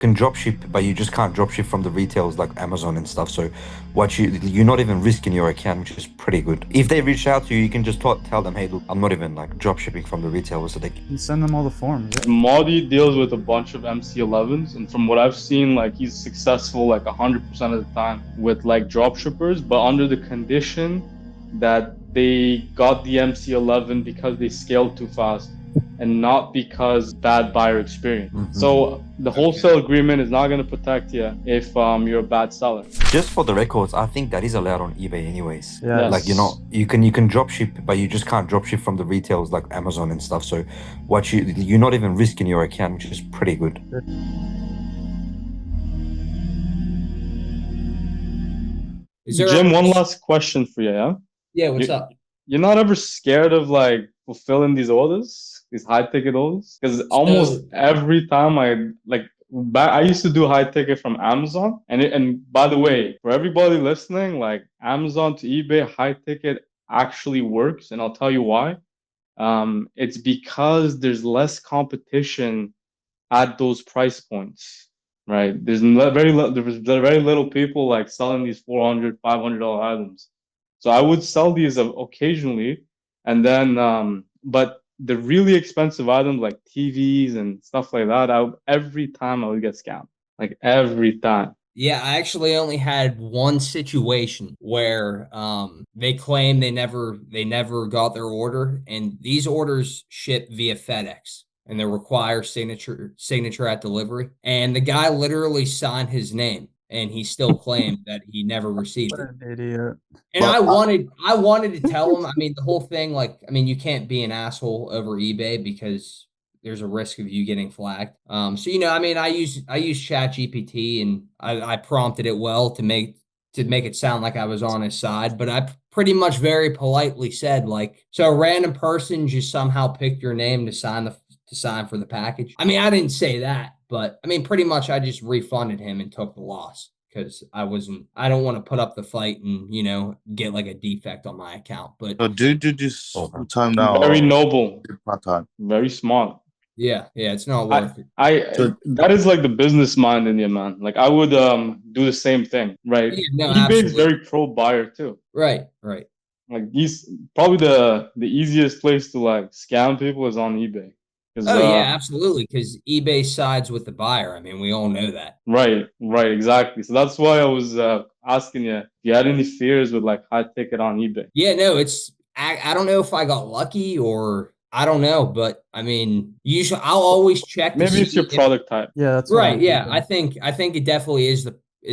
can drop ship, but you just can't drop ship from the retailers like Amazon and stuff. So you're not even risking your account, which is pretty good. If they reach out to you, you can just tell them, hey, look, I'm not even like drop shipping from the retailers, so they can send them all the forms. Yeah. Modi deals with a bunch of MC011s, and from what I've seen, like he's successful like 100% of the time with like drop shippers, but under the condition that they got the MC011 because they scaled too fast and not because bad buyer experience. So the wholesale agreement is not going to protect you if you're a bad seller. Just for the records, I think that is allowed on eBay anyways. Yeah. Like, you can drop ship, but you just can't drop ship from the retailers like Amazon and stuff. So you're not even risking your account, which is pretty good. Jim, one last question for you, yeah? Yeah, what's up? You're not ever scared of like fulfilling these orders, these high ticket orders? Because almost every time I used to do high ticket from Amazon, and by the way, for everybody listening, like Amazon to eBay high ticket actually works, and I'll tell you why. It's because there's less competition at those price points, right? There's very little people like selling these $400, $500 items. So I would sell these occasionally, and then but the really expensive items like TVs and stuff like that, every time I would get scammed, like every time. Yeah, I actually only had one situation where they claim they never got their order, and these orders ship via FedEx and they require signature at delivery. And the guy literally signed his name, and he still claimed that he never received it. What an idiot. And I wanted to tell him, I mean, the whole thing, like, I mean, you can't be an asshole over eBay because there's a risk of you getting flagged. So, I mean, I use ChatGPT, and I prompted it well to make it sound like I was on his side, but I pretty much very politely said, like, so a random person just somehow picked your name to sign for the package. I mean, I didn't say that, but I mean, pretty much I just refunded him and took the loss because I don't want to put up the fight and, get like a defect on my account. But do this full time now. Very noble. Part time. Very smart. Yeah, it's not worth it. That is like the business mind in you, man. Like I would do the same thing, right? Yeah, no, eBay is very pro buyer too. Right. Like probably the easiest place to like scam people is on eBay. Yeah, absolutely. Because eBay sides with the buyer. I mean, we all know that. Right, exactly. So that's why I was asking you if you had any fears with like high ticket on eBay. Yeah, no, I don't know if I got lucky or I don't know, but I mean, usually I'll always check. Maybe it's your product type. Yeah, that's right. Yeah, I think it definitely is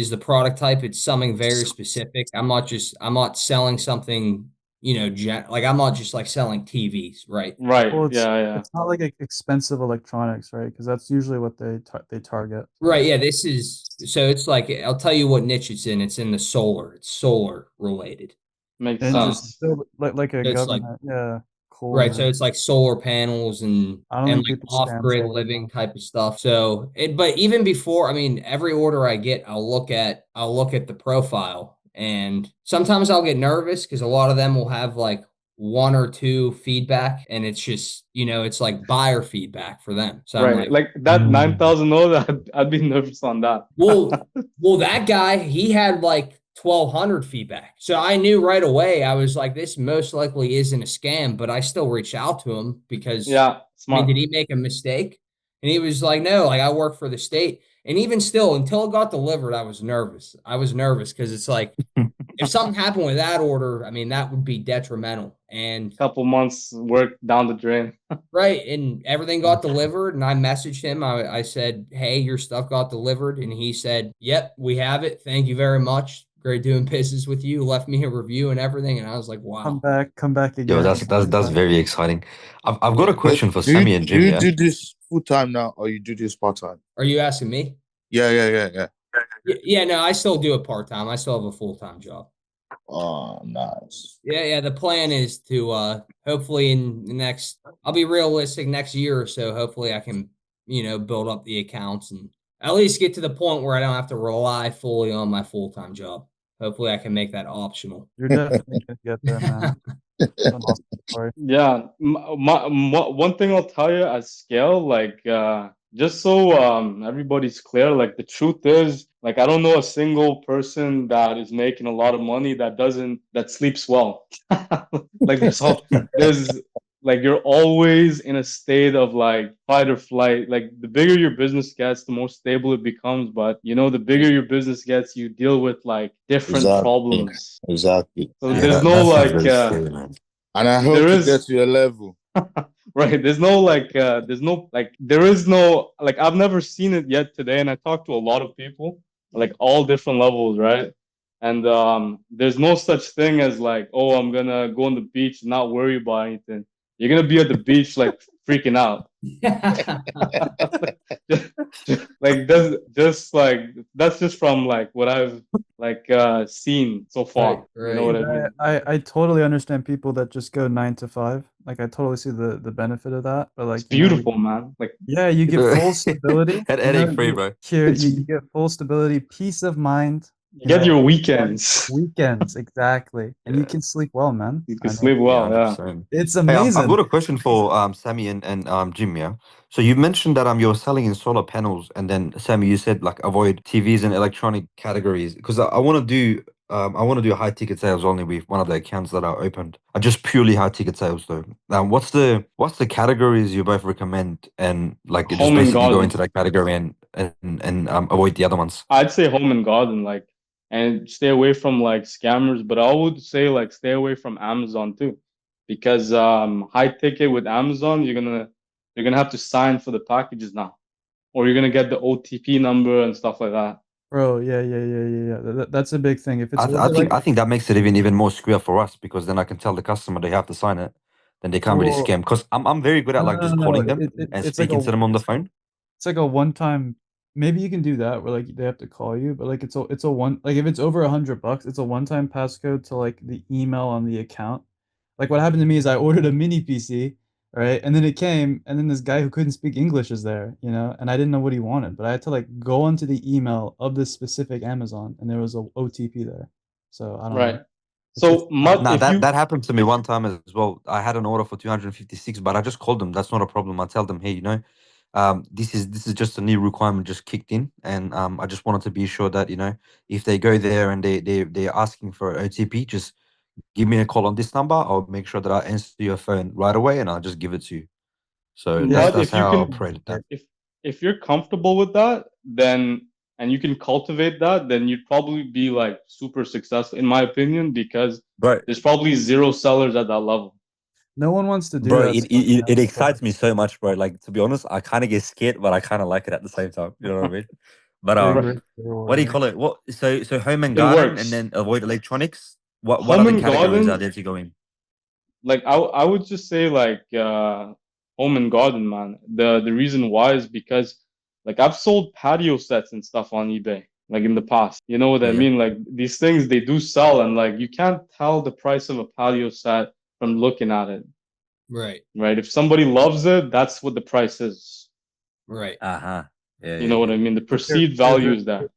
the product type. It's something very specific. I'm not selling something. Like I'm not just like selling TVs, right? Right. Well, yeah. It's not like expensive electronics, right? Because that's usually what they target. Right. Yeah. So it's like, I'll tell you what niche it's in. It's in the solar. It's solar related. Makes sense. Like a government. Yeah. Cool. Right. So it's like solar panels and like off-grid living type of stuff. So but even before, I mean, every order I get, I'll look at the profile. And sometimes I'll get nervous because a lot of them will have like one or two feedback, and it's just, it's like buyer feedback for them. So right, like that 9,000 order, I'd be nervous on that. Well, that guy, he had like 1,200 feedback. So I knew right away, I was like, this most likely isn't a scam, but I still reached out to him because, smart. I mean, did he make a mistake? And he was like, no, like I work for the state. And even still, until it got delivered, I was nervous. Because it's like, if something happened with that order, I mean, that would be detrimental. And a couple months work down the drain. Right. And everything got delivered. And I messaged him. I said, hey, your stuff got delivered. And he said, yep, we have it. Thank you very much. Great doing business with you. Left me a review and everything. And I was like, wow. Come back again. Yo, that's very exciting. I've got a question for Sammy and Jim. Do you do this full time now, or you do this part time? Are you asking me? Yeah. Yeah, no, I still do it part time. I still have a full time job. Oh, nice. Yeah. The plan is to hopefully in the next, I'll be realistic, next year or so. Hopefully, I can build up the accounts and at least get to the point where I don't have to rely fully on my full time job. Hopefully, I can make that optional. You're definitely gonna get there, man. Yeah, one thing I'll tell you at scale, like just so everybody's clear, like the truth is, like I don't know a single person that is making a lot of money that sleeps well. Like there's like you're always in a state of like fight or flight. Like the bigger your business gets, the more stable it becomes. But you know, the bigger your business gets, you deal with like different Exactly. problems. Exactly. So Yeah, there's no that sounds like very scary, man. And I hope there to get is to your level. right. There's no like there is no like I've never seen it yet today, and I talked to a lot of people, like all different levels, right? And there's no such thing as like, oh, I'm gonna go on the beach and not worry about anything. You're gonna be at the beach like freaking out. Like that's just from like what I've like seen so far. Right, You know what I mean? I totally understand people that just go 9 to 5. Like I totally see the benefit of that. But It's like beautiful, man. Like yeah, you get full stability. Headache free, bro. You get full stability, peace of mind. you get your weekends. Weekends exactly, and you Yeah. can sleep well, man. You I can mean, sleep Yeah, well, yeah. 100%. it's Hey, I've amazing. got a question for Sammy and Jim. Yeah. So you mentioned that you're selling in solar panels, and then Sammy, you said like avoid TVs and electronic categories because I want to do high ticket sales only with one of the accounts that are opened. Just purely high ticket sales though. What's the categories you both recommend, and like just Home and basically go garden. into that category and avoid the other ones. I'd say home and garden, like, and stay away from like scammers. But I would say like stay away from Amazon too, because high ticket with Amazon, you're gonna have to sign for the packages now, or you're gonna get the OTP number and stuff like that. Bro, yeah. That's a big thing. If it's I over like think that makes it even more secure for us because then I can tell the customer they have to sign it. Then they can't really well, scam because I'm very good at like just no. calling them and It's like speaking to them on the it's phone. it's like a one time. Maybe you can do that where like they have to call you, but like it's a one like if it's over $100, it's a one time passcode to like the email on the account. Like what happened to me is I ordered a mini PC, right? And then it came, and then this guy who couldn't speak English is there, and I didn't know what he wanted, but I had to like go onto the email of this specific Amazon, and there was a OTP there. So I don't know. Right. It's So Nah, if you that happened to me one time as well. I had an order for 256, but I just called them. That's not a problem. I tell them, hey, this is just a new requirement just kicked in, and I just wanted to be sure that if they go there and they're asking for an OTP, just give me a call on this number. I'll make sure that I answer your phone right away, and I'll just give it to you. So yeah. but that's if you how I can operated that. if you're comfortable with that, then and you can cultivate that, then you'd probably be like super successful, in my opinion, because Bro, there's probably zero sellers at that level. No one wants to do bro, that it, stuff, it, man. it excites me so much, bro. Like to be honest, I kind of get scared, but I kind of like it at the same time. You know what I mean? But Big Right. risk what do you reward, call it? What so home and It garden, and works. then avoid electronics. What Home other and categories are garden, there to go in? like I would just say like home and garden, man. The reason why is because like I've sold patio sets and stuff on eBay, like in the past. You know what I Yeah. mean? Like these things they do sell, and like you can't tell the price of a patio set from looking at it, right, right? If somebody loves it, that's what the price is. right. Uh-huh. Yeah, You know what yeah. I mean? The yeah. perceived value is there.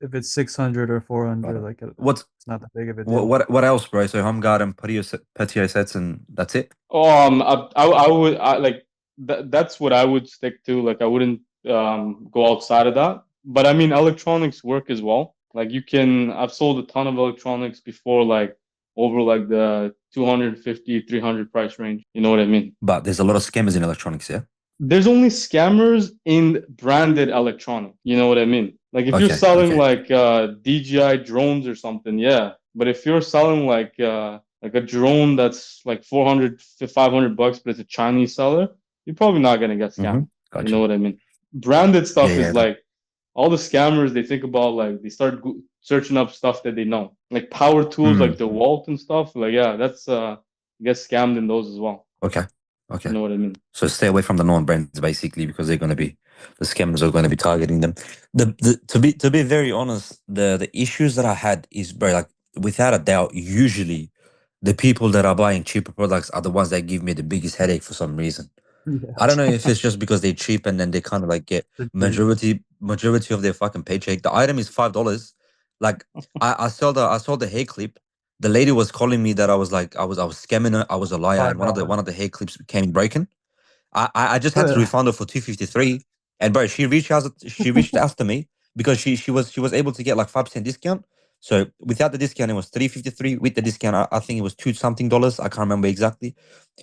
If it's 600 or Got 400, it. like What's it's not that big of a what deal. what else, bro? So home garden, patio sets, and that's it. I would like that's what I would stick to. Like I wouldn't go outside of that. But I mean, electronics work as well. Like I've sold a ton of electronics before, like over like the 250, 300 price range. You know what I mean? But there's a lot of scammers in electronics, yeah. There's only scammers in branded electronic. You know what I mean? Like if you're Okay, selling okay. like DJI drones or something, yeah. But if you're selling like a drone that's like 400 to 500 bucks, but it's a Chinese seller, you're probably not gonna get Mm-hmm. scammed. You know Gotcha. what I mean? Branded Yeah, stuff is yeah. like all the scammers they think about like they start searching up stuff that they know, like power tools, like Mm. DeWalt and stuff. Like yeah, that's you get scammed in those as well. Okay, You okay. know what I mean? So stay away from the known brands basically because the scammers are going to be targeting them. To be very honest, the issues that I had is, bro, like without a doubt, usually the people that are buying cheaper products are the ones that give me the biggest headache for some reason. Yeah, I don't know if it's just because they're cheap and then they kind of like get the cheap. majority of their fucking paycheck. The item is $5. Like I saw the hair clip. The lady was calling me that I was scamming her. I was a liar, and one of $5. the hair clips came broken. I just had to Good. refund her for 253, And bro, she reached out to me because she was able to get like 5% discount. So without the discount, it was 353. With the discount, I think it was two something dollars. I can't remember exactly.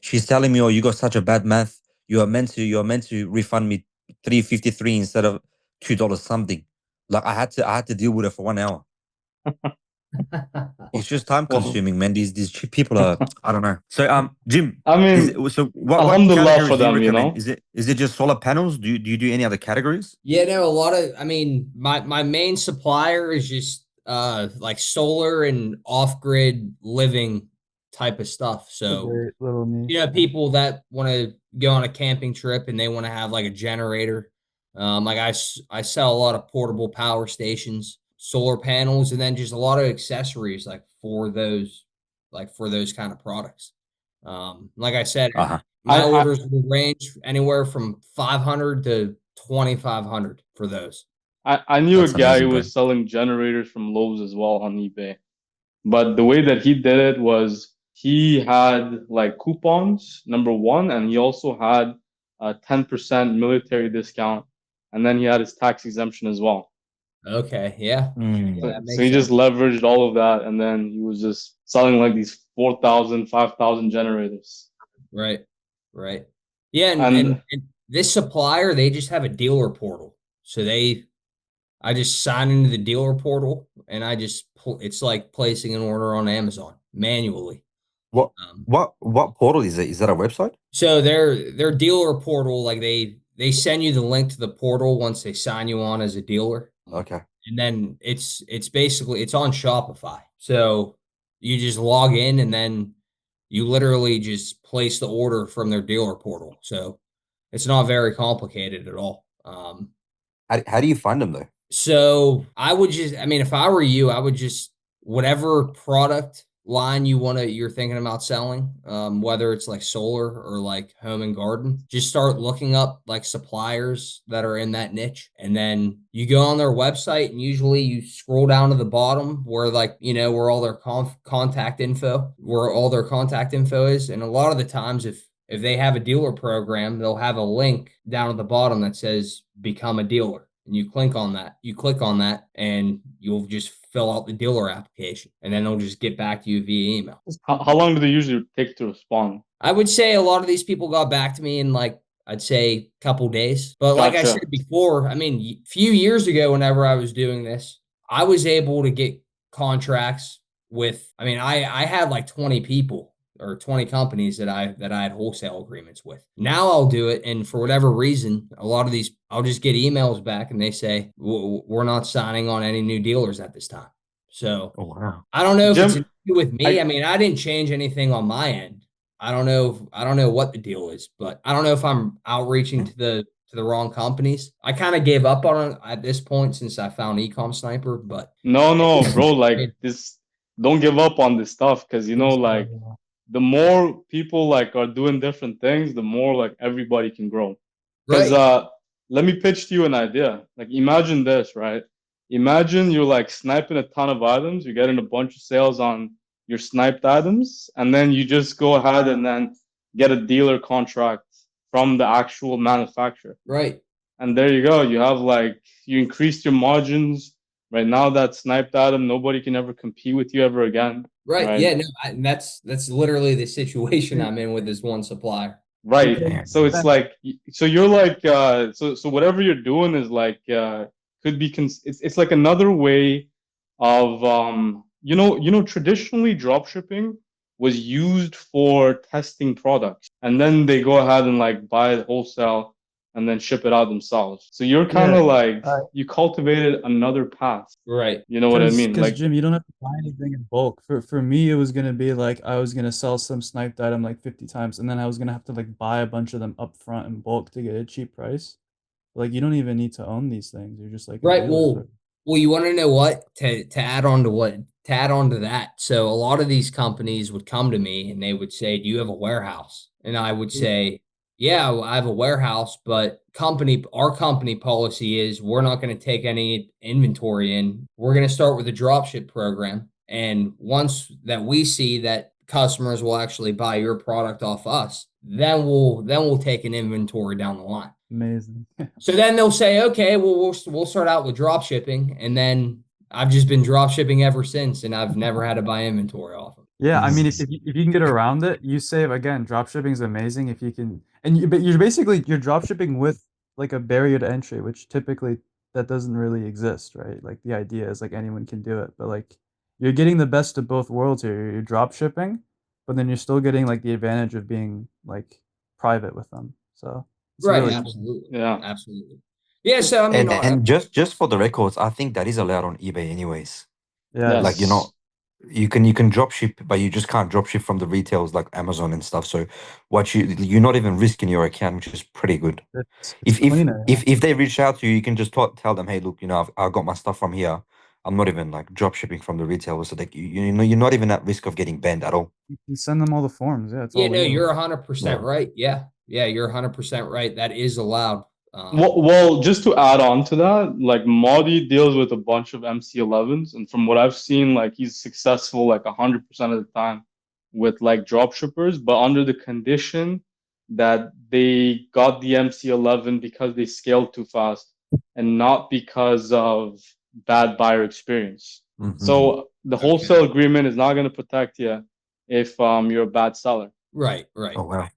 She's telling me, "Oh, you got such a bad math. You are meant to refund me 353 instead of $2 something." Like I had to deal with it for 1 hour. It's just time Well, consuming, man. These cheap people are, I don't know. So Jim, I is it, mean, so what alhamdulillah categories for do you them, you recommend? know. Is it just solar panels? Do you do any other categories? Yeah, no, a lot of, I mean, my main supplier is just like solar and off-grid living type of stuff. It's a So, great little niche. people that want to go on a camping trip and they want to have like a generator. Like I sell a lot of portable power stations, solar panels, and then just a lot of accessories like for those kind of products. Like I said, Uh-huh. my I orders will range anywhere from 500 to 2,500 for those. I knew a That's guy amazing, who bro. was selling generators from Lowe's as well on eBay. But the way that he did it was he had like coupons, number one, and he also had a 10% military discount, and then he had his tax exemption as well. Okay, yeah, Mm. that So makes he just sense. leveraged all of that, and then he was just selling like these 4,000, 5,000 generators. Right, right. Yeah, And and this supplier, they just have a dealer portal. So I just sign into the dealer portal and it's like placing an order on Amazon manually. What Um, what portal is it? Is that a website? so their dealer portal, like they send you the link to the portal once they sign you on as a dealer. Okay. And then it's basically it's on Shopify. So you just log in and then you literally just place the order from their dealer portal. So it's not very complicated at all. How do you find them though? So I would just, I mean, if I were you, I would just whatever product line you're thinking about selling, whether it's like solar or like home and garden, just start looking up like suppliers that are in that niche. And then you go on their website and usually you scroll down to the bottom where like, where all their where all their contact info is. And a lot of the times if they have a dealer program, they'll have a link down at the bottom that says become a dealer. And you click on that, and you'll just fill out the dealer application, and then they'll just get back to you via email. how long do they usually take to respond? I would say a lot of these people got back to me in like, I'd say a couple days. But like I Gotcha. said before, I mean, a few years ago, whenever I was doing this, I was able to get contracts with, I mean, I had like 20 people or 20 companies that I had wholesale agreements with. Now I'll do it. And for whatever reason, a lot of these, I'll just get emails back and they say, we're not signing on any new dealers at this time. So Oh wow. I don't know if it's an Jim, issue with me. I I mean, I didn't change anything on my end. I don't know what the deal is, but I don't know if I'm outreaching to the wrong companies. I kind of gave up on it at this point since I found Ecom Sniper, but no, bro, it, like this, don't give up on this stuff because like the more people like are doing different things, the more like everybody can grow. Because right, let me pitch to you an idea. Like imagine this, right? Imagine you're like sniping a ton of items, you're getting a bunch of sales on your sniped items, and then you just go ahead and then get a dealer contract from the actual manufacturer. right. And there you go. You have like you increased your margins. Right now that sniped item, nobody can ever compete with you ever again. Right. Right. Yeah, no, that's literally the situation I'm in with this one supplier. Right. Because Damn. So it's like so you're like so whatever you're doing is like could be it's like another way of traditionally drop shipping was used for testing products and then they go ahead and like buy it wholesale and then ship it out themselves. So you're kind yeah, of like you cultivated another path. Right. You know what I mean? because Like Jim, you don't have to buy anything in bulk. For me, it was gonna be like I was gonna sell some sniped item like 50 times, and then I was gonna have to like buy a bunch of them up front in bulk to get a cheap price. Like you don't even need to own these things. You're just like a Right. dealer for Well, you want to know what to add on to that. So a lot of these companies would come to me and they would say, "Do you have a warehouse?" And I would Yeah. say, "Yeah, I have a warehouse, but our company policy is we're not going to take any inventory in. We're going to start with a dropship program, and once that we see that customers will actually buy your product off us, then we'll take an inventory down the line. Amazing. So then they'll say, okay, well, we'll start out with drop shipping, and then I've just been drop shipping ever since, and I've never had to buy inventory off them. Yeah, I mean, if you can get around it, you save. Again, drop shipping is amazing if you can, but you're drop shipping with like a barrier to entry, which typically that doesn't really exist, right? Like the idea is like anyone can do it, but like you're getting the best of both worlds here. You're drop shipping, but then you're still getting like the advantage of being like private with them. So it's Right, really cool. absolutely. Yeah. Absolutely. Yeah, so I mean, And just for the records, I think that is allowed on eBay anyways. Yeah, Like you're not, you can drop ship, but you just can't drop ship from the retails like Amazon and stuff. So you're not even risking your account, which is pretty good. it's If cleaner. if they reach out to you, you can just tell them, hey, look, I got my stuff from here. I'm not even like drop shipping from the retailer, so like you know you're not even at risk of getting banned at all. You can send them all the forms. Yeah, it's yeah, all no, legal. you're 100% Yeah. right. Yeah, you're 100% right. That is allowed. Well, just to add on to that, like Modi deals with a bunch of MC011s, and from what I've seen, like he's successful like 100% of the time with like drop shippers, but under the condition that they got the MC011 because they scaled too fast and not because of bad buyer experience. Mhm. So the wholesale agreement is not going to protect you if you're a bad seller. Right. Oh wow.